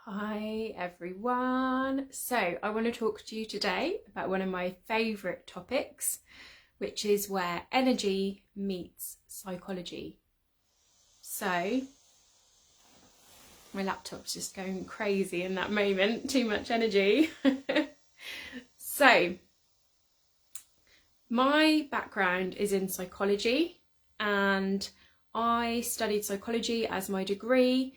Hi everyone. So I want to talk to you today about one of my favourite topics, which is where energy meets psychology. So my laptop's just going crazy in that moment, too much energy. So my background is in psychology and I studied psychology as my degree,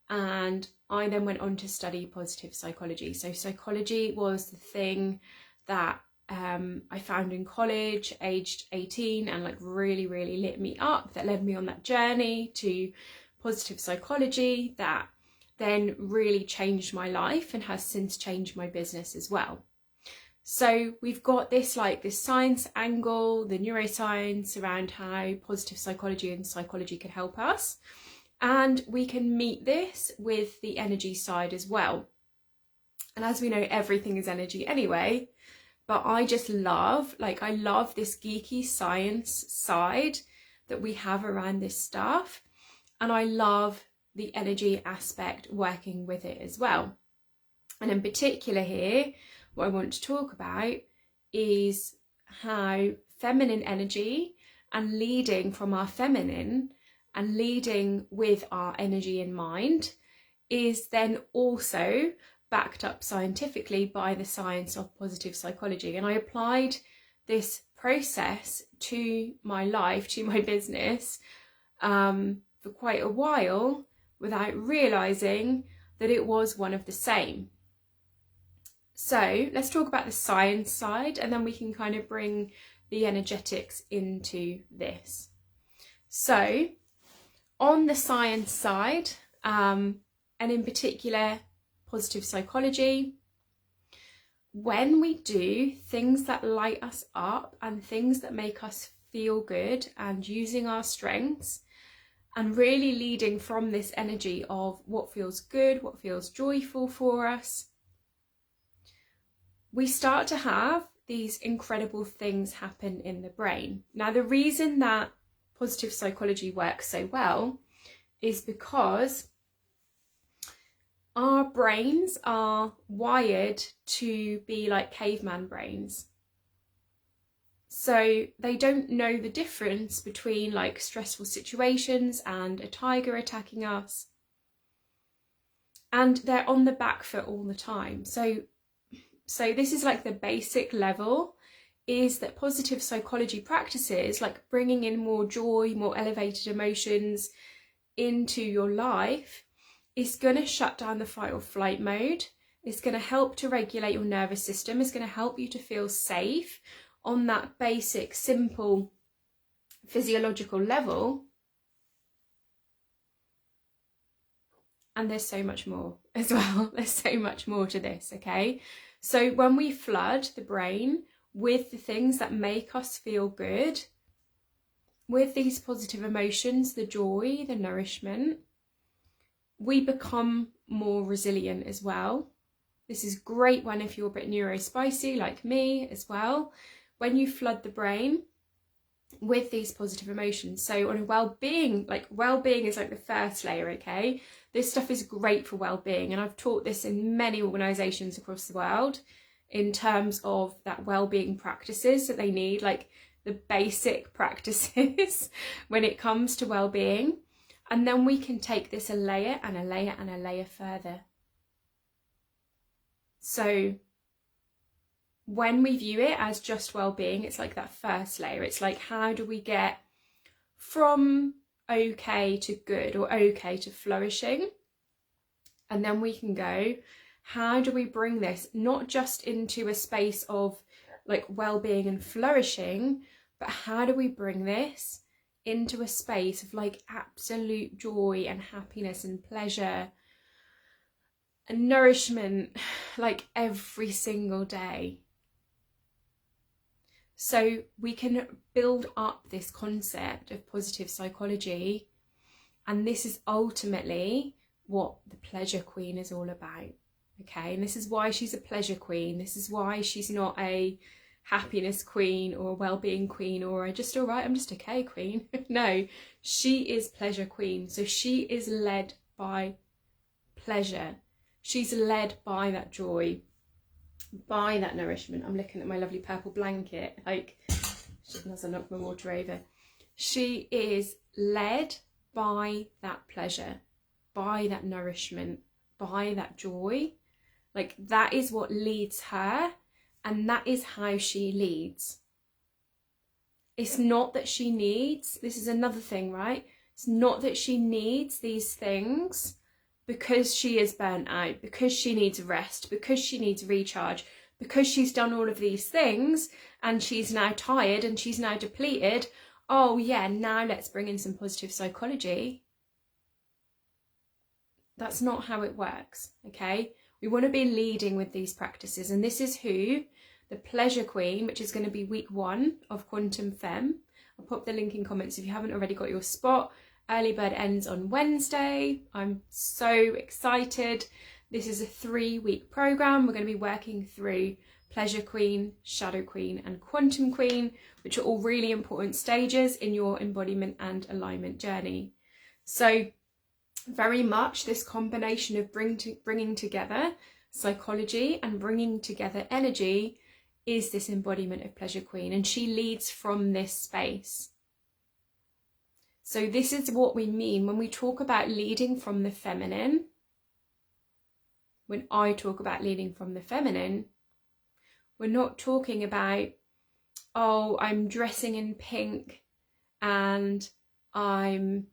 and I then went on to study positive psychology. So psychology was the thing that I found in college, aged 18, and really lit me up, that led me on that journey to positive psychology that then really changed my life and has since changed my business as well. So we've got this science angle, the neuroscience around how positive psychology and psychology can help us. And we can meet this with the energy side as well. And as we know, everything is energy anyway, but I just love, I love this geeky science side that we have around this stuff. And I love the energy aspect working with it as well. And in particular here, what I want to talk about is how feminine energy and leading from our feminine and leading with our energy in mind is then also backed up scientifically by the science of positive psychology. And I applied this process to my life, to my business, for quite a while without realizing that it was one of the same. So let's talk about the science side, and then we can kind of bring the energetics into this. So on the science side, and in particular positive psychology, when we do things that light us up and things that make us feel good and using our strengths and really leading from this energy of what feels good, what feels joyful for us, we start to have these incredible things happen in the brain. Now, the reason that positive psychology works so well is because our brains are wired to be like caveman brains. So they don't know the difference between stressful situations and a tiger attacking us. And they're on the back foot all the time. So this is the basic level, is that positive psychology practices, bringing in more joy, more elevated emotions into your life, is going to shut down the fight or flight mode. It's going to help to regulate your nervous system. It's going to help you to feel safe on that basic, simple physiological level. And there's so much more as well. There's so much more to this, okay? So when we flood the brain with the things that make us feel good, with these positive emotions, the joy, the nourishment, we become more resilient as well. This is great if you're a bit neurospicy like me as well, when you flood the brain with these positive emotions. So on a well-being, well-being is the first layer, okay? This stuff is great for well-being, and I've taught this in many organisations across the world in terms of that well-being practices that they need, the basic practices when it comes to well-being. And then we can take this a layer and a layer and a layer further. So when we view it as just well-being, it's that first layer. It's how do we get from okay to good, or okay to flourishing? And then we can go, how do we bring this not just into a space of well-being and flourishing, but how do we bring this into a space of absolute joy and happiness and pleasure and nourishment every single day? So we can build up this concept of positive psychology, and this is ultimately what the pleasure queen is all about, okay? And this is why she's a pleasure queen. This is why she's not a happiness queen or a well-being queen or a just all right, I'm just okay queen. No, she is pleasure queen. So she is led by pleasure. She's led by that joy, by that nourishment. I'm looking at my lovely purple blanket, like, as I knock my water over. She is led by that pleasure, by that nourishment, by that joy. Like, that is what leads her, and that is how she leads. It's not that she needs, this is another thing, right? It's not that she needs these things because she is burnt out, because she needs rest, because she needs recharge, because she's done all of these things and she's now tired and she's now depleted. Oh yeah, now let's bring in some positive psychology. That's not how it works, okay? We want to be leading with these practices, and this is who the Pleasure Queen, which is going to be week 1 of Quantum Femme. I'll pop the link in comments if you haven't already got your spot. Early bird ends on Wednesday. I'm so excited. This is a 3-week program. We're going to be working through Pleasure Queen, Shadow Queen, and Quantum Queen, which are all really important stages in your embodiment and alignment journey. So very much this combination of bringing together psychology and bringing together energy is this embodiment of Pleasure Queen, and she leads from this space. So this is what we mean when we talk about leading from the feminine. When I talk about leading from the feminine, we're not talking about, oh, I'm dressing in pink and I'm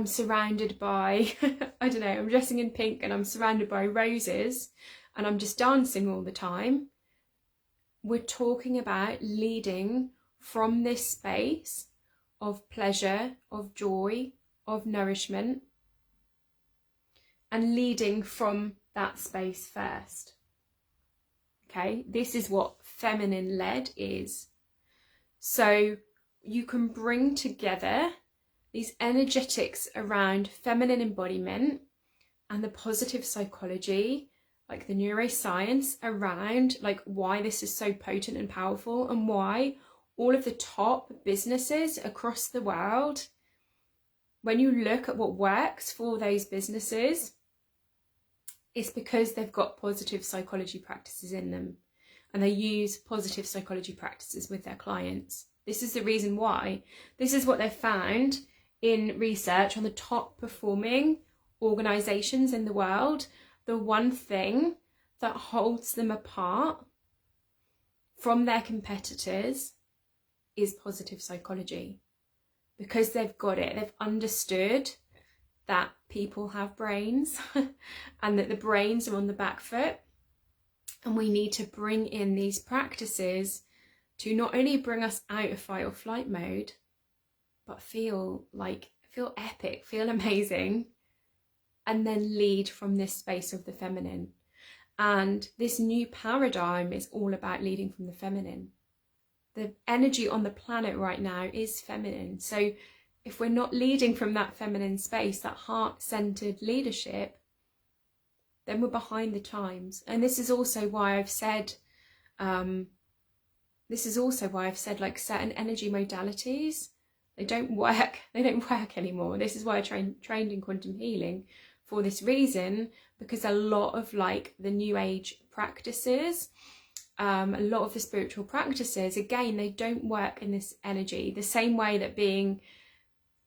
surrounded by, I don't know, I'm dressing in pink and I'm surrounded by roses and I'm just dancing all the time. We're talking about leading from this space of pleasure, of joy, of nourishment, and leading from that space first. Okay, this is what feminine led is. So you can bring together these energetics around feminine embodiment and the positive psychology, like the neuroscience around like why this is so potent and powerful, and why all of the top businesses across the world, when you look at what works for those businesses, it's because they've got positive psychology practices in them, and they use positive psychology practices with their clients. This is the reason why. This is what they've found in research on the top performing organizations in the world. The one thing that holds them apart from their competitors is positive psychology, because they've got it. They've understood that people have brains and that the brains are on the back foot, and we need to bring in these practices to not only bring us out of fight or flight mode, but feel epic, feel amazing, and then lead from this space of the feminine. And this new paradigm is all about leading from the feminine. The energy on the planet right now is feminine. So if we're not leading from that feminine space, that heart-centered leadership, then we're behind the times. And this is also why I've said, like certain energy modalities, they don't work anymore. This is why I trained in quantum healing, for this reason, because a lot of like the new age practices, a lot of the spiritual practices, again, they don't work in this energy the same way that being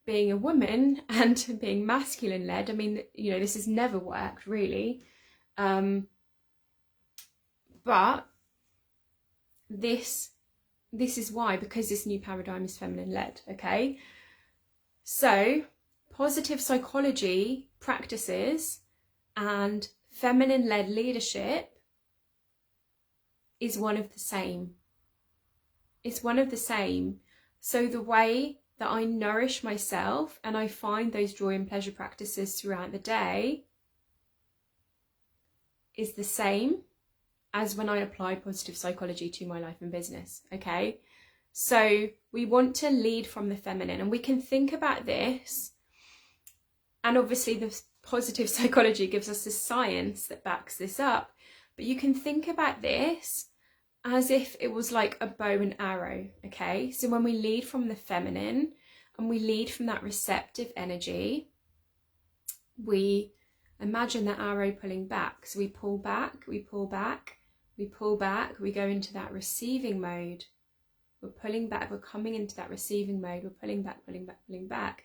a woman and being masculine led, I mean, you know, this has never worked really, but this is why, because this new paradigm is feminine led. Okay, so positive psychology practices and feminine led leadership is one of the same. It's one of the same. So the way that I nourish myself and I find those joy and pleasure practices throughout the day is the same as when I apply positive psychology to my life and business. Okay, so we want to lead from the feminine, and we can think about this, and obviously the positive psychology gives us the science that backs this up, but you can think about this as if it was like a bow and arrow. Okay, so when we lead from the feminine and we lead from that receptive energy, we Imagine that arrow pulling back. So we pull back, we pull back, we pull back, we go into that receiving mode. We're pulling back, we're coming into that receiving mode, we're pulling back, pulling back, pulling back.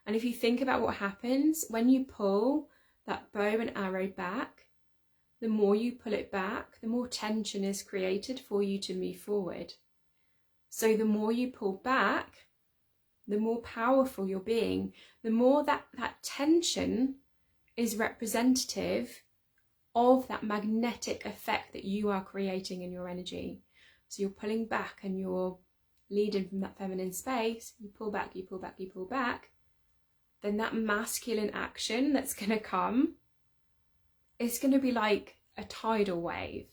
And if you think about what happens when you pull that bow and arrow back, the more you pull it back, the more tension is created for you to move forward. So the more you pull back, the more powerful you're being, the more that tension is representative of that magnetic effect that you are creating in your energy. So you're pulling back and you're leading from that feminine space. You pull back, you pull back, you pull back. Then that masculine action that's going to come is going to be like a tidal wave.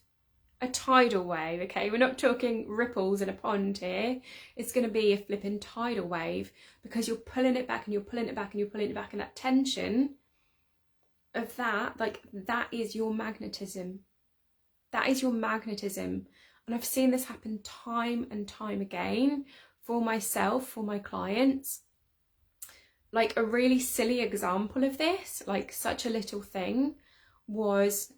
A tidal wave, okay? We're not talking ripples in a pond here. It's going to be a flipping tidal wave, because you're pulling it back and you're pulling it back and you're pulling it back, and that tension of that, like, that is your magnetism. That is your magnetism. And I've seen this happen time and time again for myself, for my clients. Like, a really silly example of this, like such a little thing, was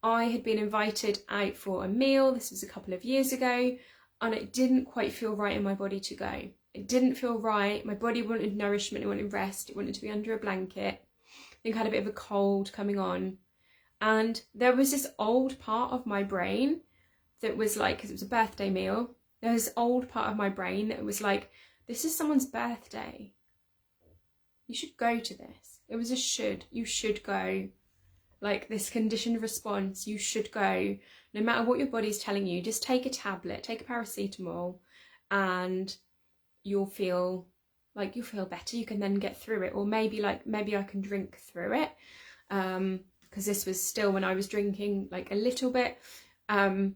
I had been invited out for a meal. This was a couple of years ago, and it didn't quite feel right in my body to go. It didn't feel right. My body wanted nourishment, it wanted rest, it wanted to be under a blanket. I think I had a bit of a cold coming on. And there was this old part of my brain that was like, because it was a birthday meal, there was this old part of my brain that was like, this is someone's birthday. You should go to this. It was a should. You should go. Like, this conditioned response, you should go. No matter what your body's telling you, just take a tablet, take a paracetamol, and you'll feel better. You can then get through it. Or maybe I can drink through it. Because this was still when I was drinking like a little bit. And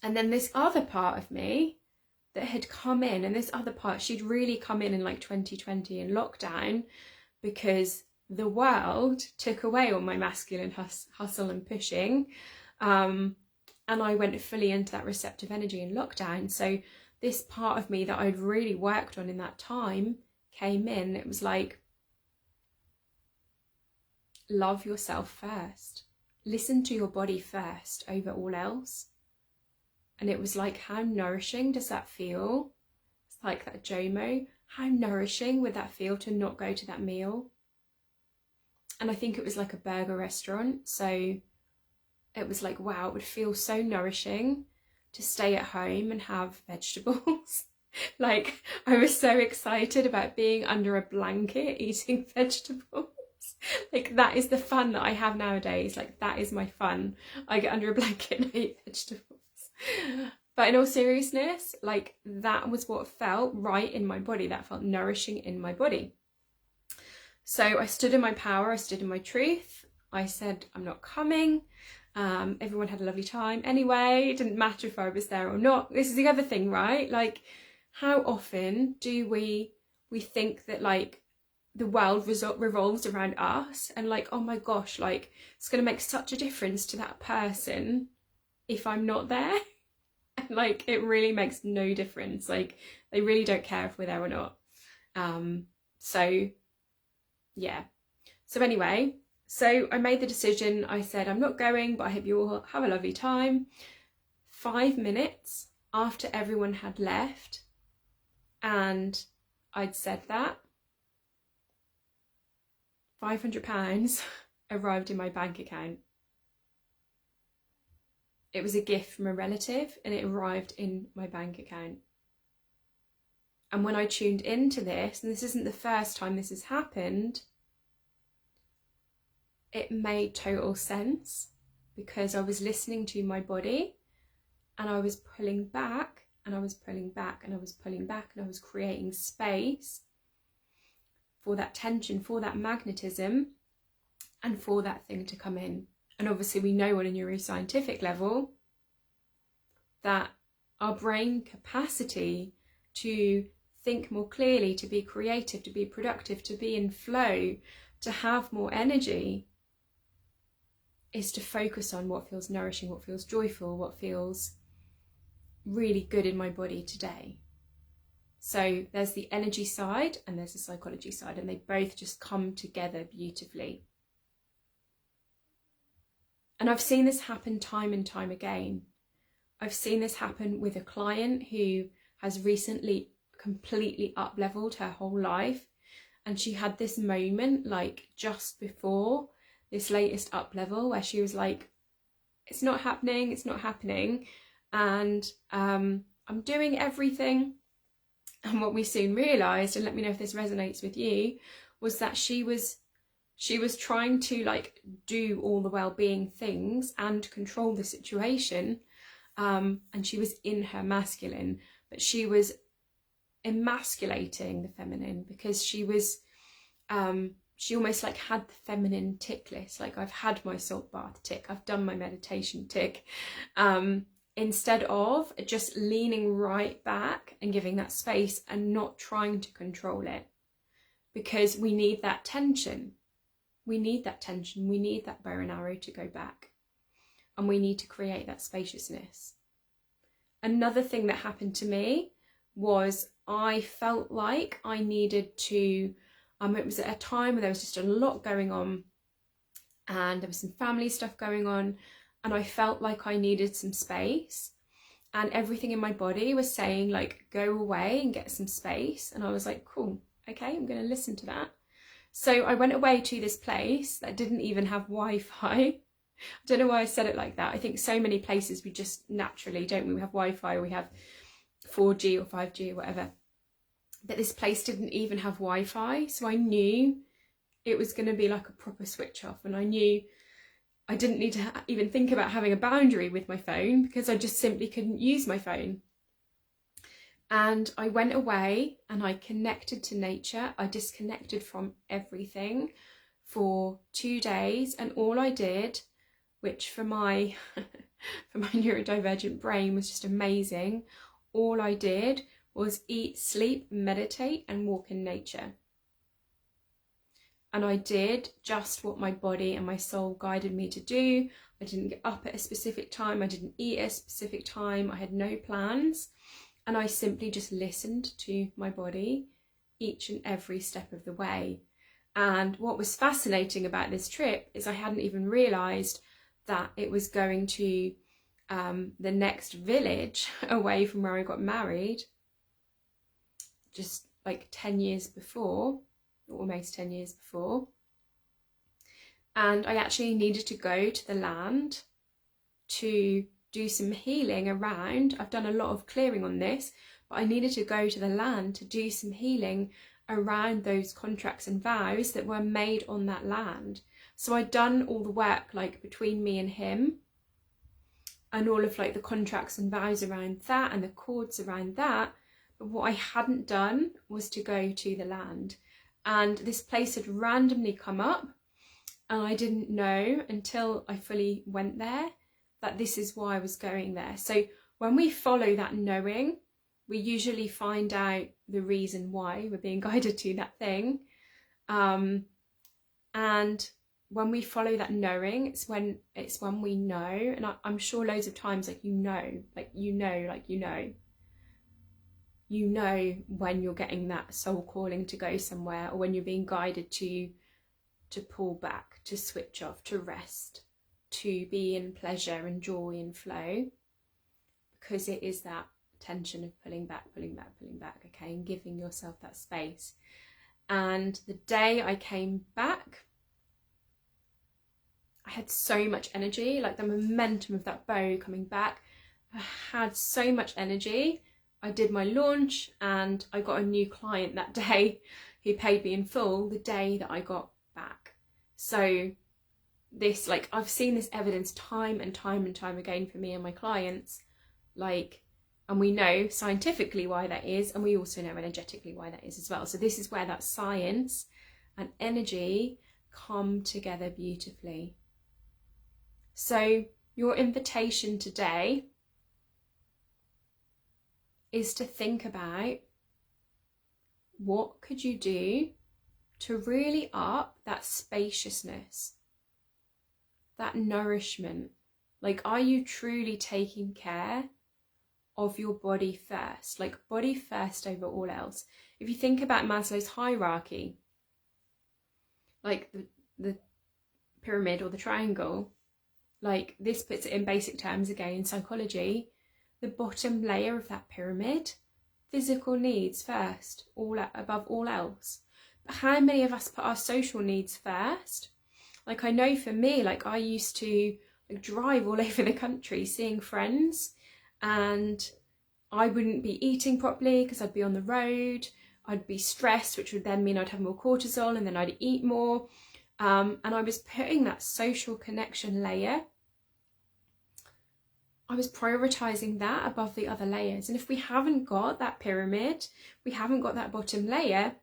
then this other part of me that had come in, and this other part, she'd really come in like 2020 in lockdown, because the world took away all my masculine hustle and pushing, and I went fully into that receptive energy in lockdown. So this part of me that I'd really worked on in that time came in. It was like, love yourself first, listen to your body first over all else. And it was like, how nourishing does that feel? It's like that JOMO. How nourishing would that feel to not go to that meal? And I think it was like a burger restaurant. So it was like, wow, it would feel so nourishing to stay at home and have vegetables. Like, I was so excited about being under a blanket eating vegetables. Like, that is the fun that I have nowadays. Like, that is my fun. I get under a blanket and I eat vegetables. But in all seriousness, like, that was what felt right in my body. That felt nourishing in my body. So I stood in my power, I stood in my truth. I said, I'm not coming. Everyone had a lovely time anyway. It didn't matter if I was there or not. This is the other thing, right? Like, how often do we think that, like, the world revolves around us, and like, oh my gosh, like, it's going to make such a difference to that person if I'm not there. And like, it really makes no difference. Like, they really don't care if we're there or not. So yeah. So anyway, so I made the decision. I said, I'm not going, but I hope you all have a lovely time. 5 minutes after everyone had left and I'd said that, £500 arrived in my bank account. It was a gift from a relative, and it arrived in my bank account. And when I tuned into this, and this isn't the first time this has happened, it made total sense, because I was listening to my body, and I was pulling back, and I was pulling back, and I was pulling back, and I was creating space for that tension, for that magnetism, and for that thing to come in. And obviously we know on a neuroscientific level that our brain capacity to think more clearly, to be creative, to be productive, to be in flow, to have more energy, is to focus on what feels nourishing, what feels joyful, what feels really good in my body today. So there's the energy side and there's the psychology side, and they both just come together beautifully. And I've seen this happen time and time again. I've seen this happen with a client who has recently completely up-leveled her whole life. And she had this moment like just before this latest up-level where she was like, it's not happening, it's not happening. And I'm doing everything. And what we soon realised, and let me know if this resonates with you, was that she was trying to like do all the well-being things and control the situation. And she was in her masculine, but she was emasculating the feminine, because she was she almost like had the feminine tick list, like I've had my salt bath tick, I've done my meditation tick, instead of just leaning right back and giving that space and not trying to control it, because we need that tension. We need that tension, we need that bow and arrow to go back, and we need to create that spaciousness. Another thing that happened to me was I felt like I needed to, it was at a time where there was just a lot going on, and there was some family stuff going on, and I felt like I needed some space, and everything in my body was saying like, go away and get some space. And I was like, cool, okay, I'm going to listen to that. So I went away to this place that didn't even have Wi-Fi. I don't know why I said it like that. I think so many places we just naturally, don't we? We have Wi-Fi, we have 4G or 5G or whatever. But this place didn't even have Wi-Fi. So I knew it was going to be like a proper switch off. And I knew I didn't need to even think about having a boundary with my phone, because I just simply couldn't use my phone. And I went away and I connected to nature. I disconnected from everything for 2 days. And all I did, which for my neurodivergent brain was just amazing, all I did was eat, sleep, meditate and walk in nature. And I did just what my body and my soul guided me to do. I didn't get up at a specific time. I didn't eat at a specific time. I had no plans. And I simply just listened to my body each and every step of the way. And what was fascinating about this trip is I hadn't even realised that it was going to the next village away from where I got married, just like 10 years before, almost 10 years before. And I actually needed to go to the land to do some healing around. I've done a lot of clearing on this, but I needed to go to the land to do some healing around those contracts and vows that were made on that land. So I'd done all the work like between me and him, and all of like the contracts and vows around that and the cords around that. But what I hadn't done was to go to the land. And this place had randomly come up, and I didn't know until I fully went there that this is why I was going there. So when we follow that knowing, we usually find out the reason why we're being guided to that thing. And when we follow that knowing, it's when we know. And I'm sure loads of times, like, you know when you're getting that soul calling to go somewhere, or when you're being guided to pull back, to switch off, to rest, to be in pleasure and joy and flow, because it is that tension of pulling back, okay, and giving yourself that space. And the day I came back, I had so much energy, like the momentum of that bow coming back. I had so much energy. I did my launch and I got a new client that day who paid me in full the day that I got back. So this, like, I've seen this evidence time and time again for me and my clients, like, and we know scientifically why that is, and we also know energetically why that is as well. So this is where that science and energy come together beautifully. So your invitation today is to think about, what could you do to really up that spaciousness, that nourishment? Like, are you truly taking care of your body first? Like, body first over all else. If you think about Maslow's hierarchy, like the pyramid or the triangle, like this puts it in basic terms again in psychology, the bottom layer of that pyramid, physical needs first, above all else. But how many of us put our social needs first? Like I know for me, like I used to drive all over the country seeing friends, and I wouldn't be eating properly because I'd be on the road. I'd be stressed, which would then mean I'd have more cortisol, and then I'd eat more. And I was putting that social connection layer, I was prioritizing that above the other layers. And if we haven't got that pyramid, we haven't got that bottom layer,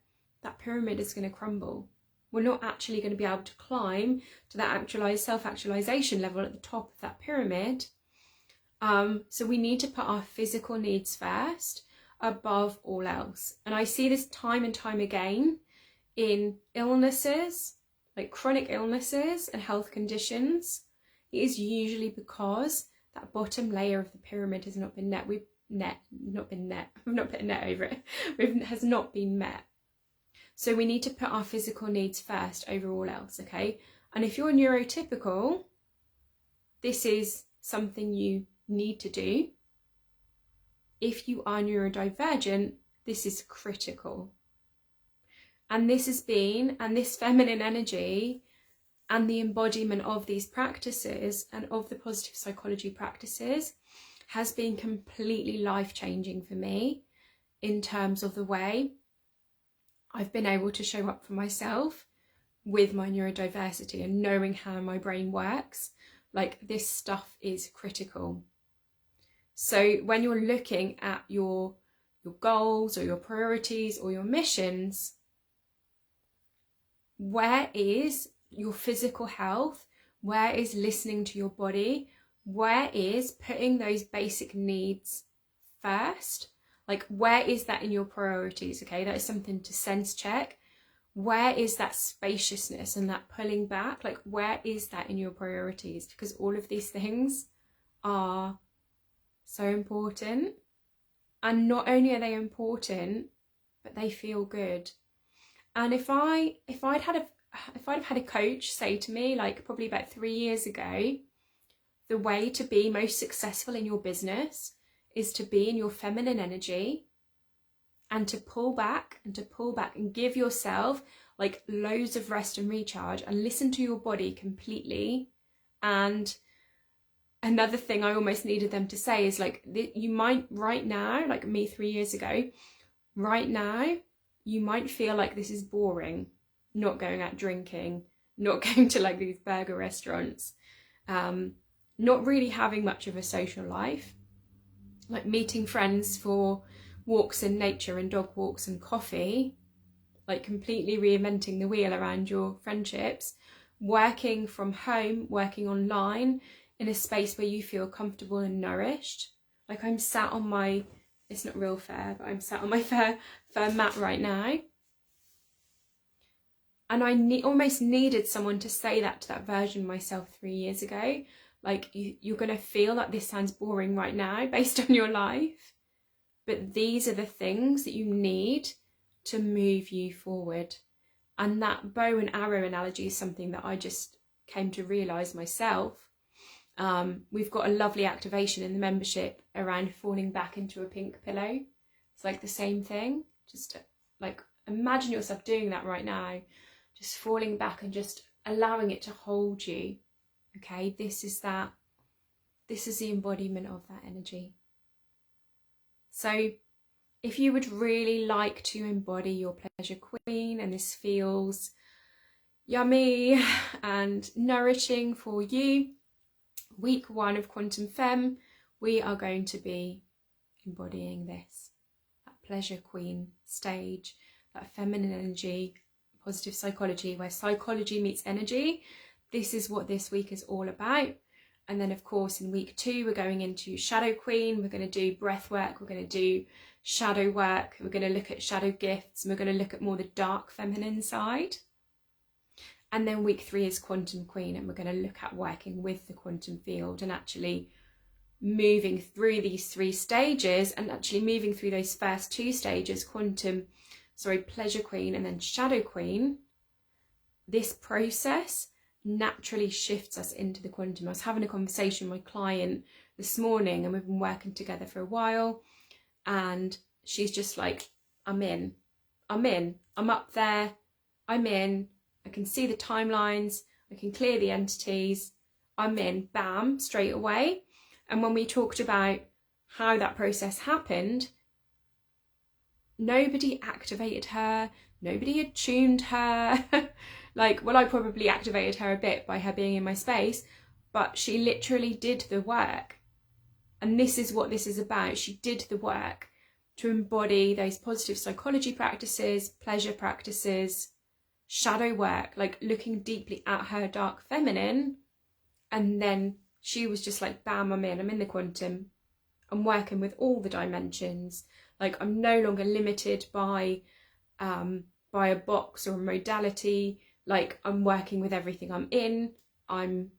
that pyramid is going to crumble. We're not actually going to be able to climb to that self-actualization level at the top of that pyramid. So we need to put our physical needs first above all else. And I see this time and time again in illnesses, like chronic illnesses and health conditions. It is usually because that bottom layer of the pyramid has not been met. We've not put a net over it. It has not been met. So we need to put our physical needs first over all else, okay? And if you're neurotypical, this is something you need to do. If you are neurodivergent, this is critical. And this feminine energy and the embodiment of these practices and of the positive psychology practices has been completely life-changing for me in terms of the way I've been able to show up for myself with my neurodiversity and knowing how my brain works. Like, this stuff is critical. So when you're looking at your goals or your priorities or your missions, where is your physical health? Where is listening to your body? Where is putting those basic needs first? Like, where is that in your priorities? Okay, that is something to sense check. Where is that spaciousness and that pulling back? Like, where is that in your priorities? Because all of these things are so important. And not only are they important, but they feel good. And if I'd have had a coach say to me, like probably about 3 years ago, the way to be most successful in your business is to be in your feminine energy and to pull back and give yourself like loads of rest and recharge and listen to your body completely. And another thing I almost needed them to say is like, you might right now, like me 3 years ago, right now, you might feel like this is boring, not going out drinking, not going to like these burger restaurants, not really having much of a social life, like meeting friends for walks in nature and dog walks and coffee, like completely reinventing the wheel around your friendships, working from home, working online in a space where you feel comfortable and nourished. Like I'm sat on my, it's not real fur, but I'm sat on my fur mat right now. And I almost needed someone to say that to that version of myself 3 years ago. Like, you're going to feel that this sounds boring right now based on your life. But these are the things that you need to move you forward. And that bow and arrow analogy is something that I just came to realise myself. We've got a lovely activation in the membership around falling back into a pink pillow. It's like the same thing. Just like imagine yourself doing that right now. Just falling back and just allowing it to hold you. Okay, this is the embodiment of that energy. So if you would really like to embody your pleasure queen and this feels yummy and nourishing for you, week 1 of Quantum Femme, we are going to be embodying this, that pleasure queen stage, that feminine energy, positive psychology, where psychology meets energy. This is what this week is all about. And then of course in week 2 we're going into shadow queen. We're going to do breath work, we're going to do shadow work, we're going to look at shadow gifts, and we're going to look at more the dark feminine side. And then week 3 is quantum queen, and we're going to look at working with the quantum field and actually moving through these 3 stages, and actually moving through those first 2 stages, pleasure queen and then shadow queen. This process naturally shifts us into the quantum. I was having a conversation with my client this morning, and we've been working together for a while, and she's just like, I'm in, I'm up there, I'm in, I can see the timelines, I can clear the entities, I'm in, bam, straight away. And when we talked about how that process happened, nobody activated her, nobody had tuned her. Like, well, I probably activated her a bit by her being in my space, but she literally did the work. And this is what this is about. She did the work to embody those positive psychology practices, pleasure practices, shadow work, like looking deeply at her dark feminine. And then she was just like, bam, I'm in the quantum. I'm working with all the dimensions. Like, I'm no longer limited by a box or a modality. Like, I'm working with everything I'm in. I'm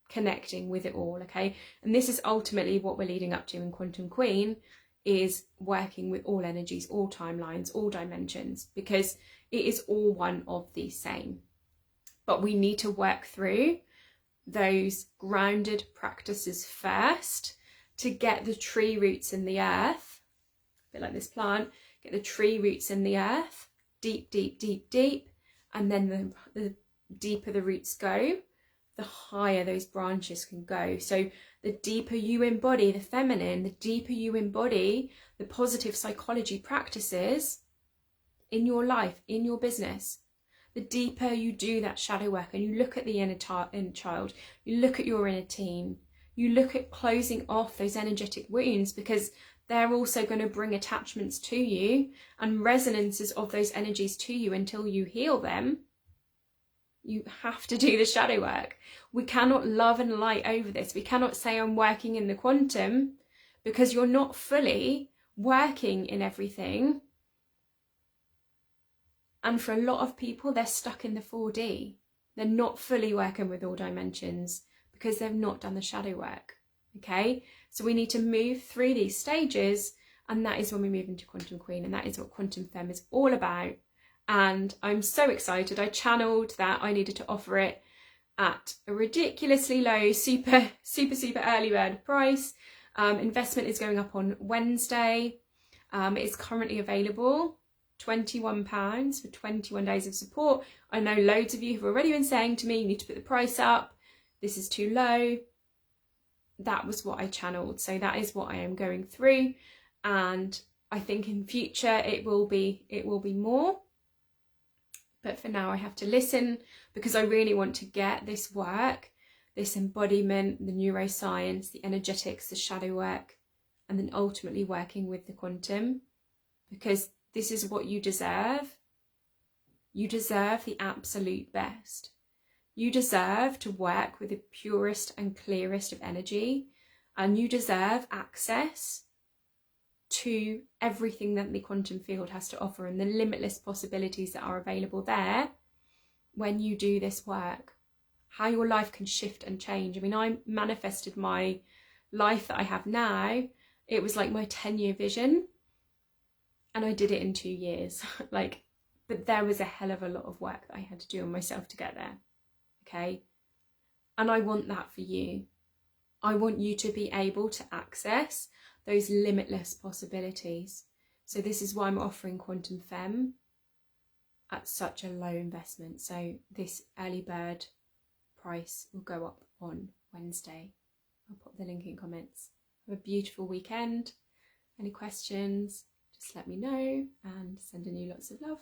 connecting with it all, okay? And this is ultimately what we're leading up to in Quantum Queen, is working with all energies, all timelines, all dimensions, because it is all one of the same. But we need to work through those grounded practices first to get the tree roots in the earth, a bit like this plant, get the tree roots in the earth, deep, deep, deep, deep, and then the deeper the roots go, the higher those branches can go. So the deeper you embody the feminine, the deeper you embody the positive psychology practices in your life, in your business, the deeper you do that shadow work and you look at the inner child, you look at your inner teen, you look at closing off those energetic wounds, because they're also going to bring attachments to you and resonances of those energies to you until you heal them. You have to do the shadow work. We cannot love and light over this. We cannot say I'm working in the quantum, because you're not fully working in everything. And for a lot of people, they're stuck in the 4D. They're not fully working with all dimensions because they've not done the shadow work, okay? So we need to move through these stages, and that is when we move into Quantum Queen, and that is what Quantum Femme is all about. And I'm so excited. I channeled that I needed to offer it at a ridiculously low, super early bird price. Investment is going up on Wednesday. It's currently available £21 for 21 days of support. I know loads of you have already been saying to me, you need to put the price up, this is too low. That was what I channeled, so that is what I am going through, and I think in future it will be more, but for now I have to listen, because I really want to get this work, this embodiment, the neuroscience, the energetics, the shadow work, and then ultimately working with the quantum, because this is what you deserve. You deserve the absolute best. You deserve to work with the purest and clearest of energy, and you deserve access to everything that the quantum field has to offer and the limitless possibilities that are available there when you do this work. How your life can shift and change. I mean, I manifested my life that I have now. It was like my 10-year vision. And I did it in 2 years, but there was a hell of a lot of work that I had to do on myself to get there, okay? And I want that for you. I want you to be able to access those limitless possibilities. So this is why I'm offering Quantum Femme at such a low investment. So this early bird price will go up on Wednesday. I'll put the link in comments. Have a beautiful weekend. Any questions? Just let me know, and sending you lots of love.